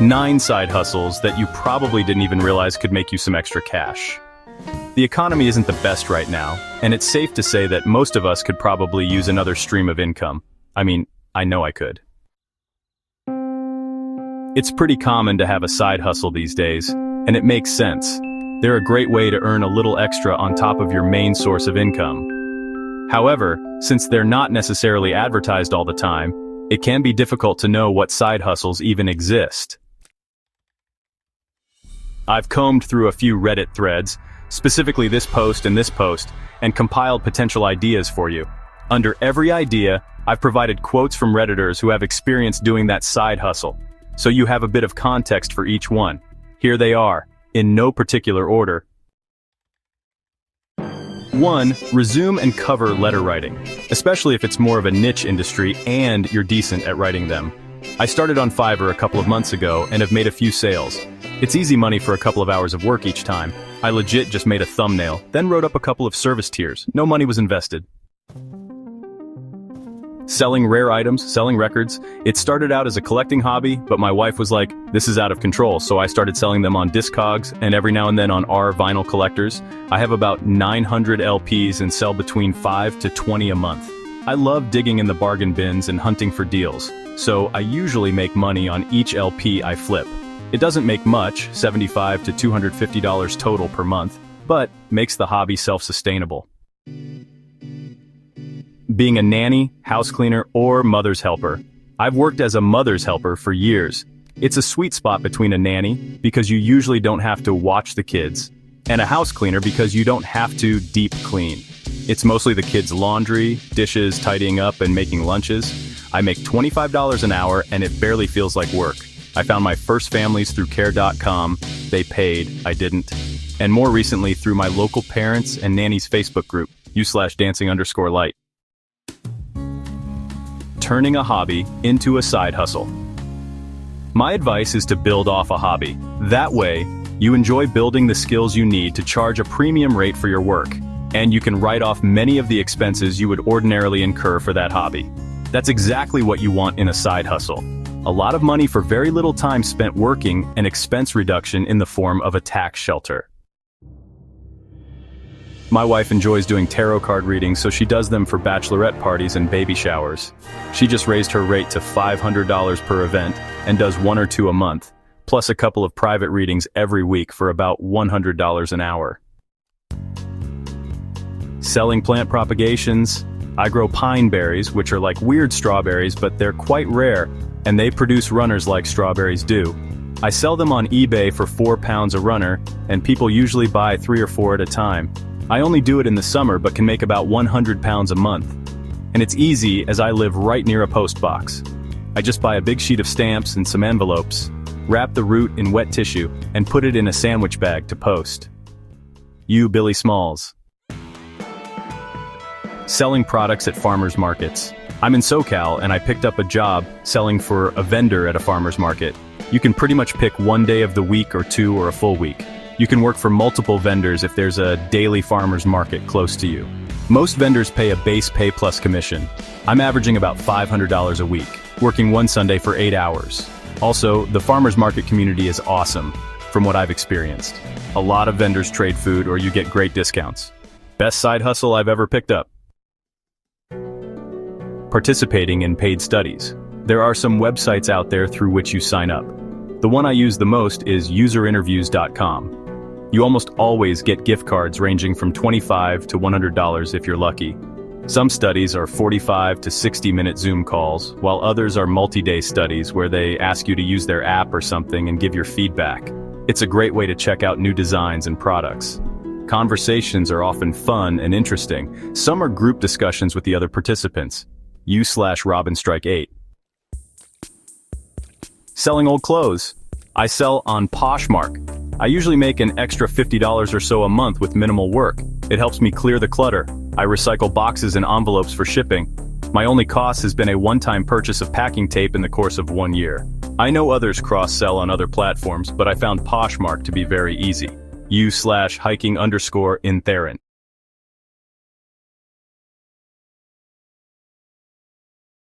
9 side hustles that you probably didn't even realize could make you some extra cash. The economy isn't the best right now, and it's safe to say that most of us could probably use another stream of income. I mean, I know I could. It's pretty common to have a side hustle these days, and it makes sense. They're a great way to earn a little extra on top of your main source of income. However, since they're not necessarily advertised all the time, it can be difficult to know what side hustles even exist. I've combed through a few Reddit threads, specifically this post, and compiled potential ideas for you. Under every idea, I've provided quotes from Redditors who have experience doing that side hustle, so you have a bit of context for each one. Here they are, in no particular order. 1. Resume and cover letter writing, especially if it's more of a niche industry and you're decent at writing them. I started on Fiverr a couple of months ago and have made a few sales. It's easy money for a couple of hours of work each time. I legit just made a thumbnail, then wrote up a couple of service tiers. No money was invested. Selling rare items, selling records. It started out as a collecting hobby, but my wife was like, this is out of control, so I started selling them on Discogs and every now and then on our vinyl collectors. I have about 900 LPs and sell between 5 to 20 a month. I love digging in the bargain bins and hunting for deals, so I usually make money on each LP I flip. It doesn't make much, $75 to $250 total per month, but makes the hobby self-sustainable. Being a nanny, house cleaner, or mother's helper. I've worked as a mother's helper for years. It's a sweet spot between a nanny, because you usually don't have to watch the kids, and a house cleaner because you don't have to deep clean. It's mostly the kids' laundry, dishes, tidying up, and making lunches. I make $25 an hour, and it barely feels like work. I found my first families through care.com. They paid, I didn't. And more recently through my local parents and nannies Facebook group, u/dancing_light. Turning a hobby into a side hustle. My advice is to build off a hobby. That way, you enjoy building the skills you need to charge a premium rate for your work, and you can write off many of the expenses you would ordinarily incur for that hobby. That's exactly what you want in a side hustle. A lot of money for very little time spent working, and expense reduction in the form of a tax shelter. My wife enjoys doing tarot card readings, so she does them for bachelorette parties and baby showers. She just raised her rate to $500 per event and does 1 or 2 a month, plus a couple of private readings every week for about $100 an hour. Selling plant propagations. I grow pine berries, which are like weird strawberries, but they're quite rare, and they produce runners like strawberries do. I sell them on eBay for £4 a runner, and people usually buy 3 or 4 at a time. I only do it in the summer but can make about £100 a month. And it's easy as I live right near a post box. I just buy a big sheet of stamps and some envelopes, wrap the root in wet tissue, and put it in a sandwich bag to post. You, Billy Smalls. Selling products at farmers markets. I'm in SoCal and I picked up a job selling for a vendor at a farmer's market. You can pretty much pick one day of the week or 2 or a full week. You can work for multiple vendors if there's a daily farmer's market close to you. Most vendors pay a base pay plus commission. I'm averaging about $500 a week, working one Sunday for 8 hours. Also, the farmer's market community is awesome, from what I've experienced. A lot of vendors trade food or you get great discounts. Best side hustle I've ever picked up. Participating in paid studies. There are some websites out there through which you sign up. The one I use the most is userinterviews.com. You almost always get gift cards ranging from $25 to $100 if you're lucky. Some studies are 45 to 60-minute Zoom calls, while others are multi-day studies where they ask you to use their app or something and give your feedback. It's a great way to check out new designs and products. Conversations are often fun and interesting. Some are group discussions with the other participants. U/RobinStrike8. Selling old clothes. I sell on Poshmark. I usually make an extra $50 or so a month with minimal work. It helps me clear the clutter. I recycle boxes and envelopes for shipping. My only cost has been a one-time purchase of packing tape in the course of 1 year. I know others cross-sell on other platforms, but I found Poshmark to be very easy. U/hiking_in Theron.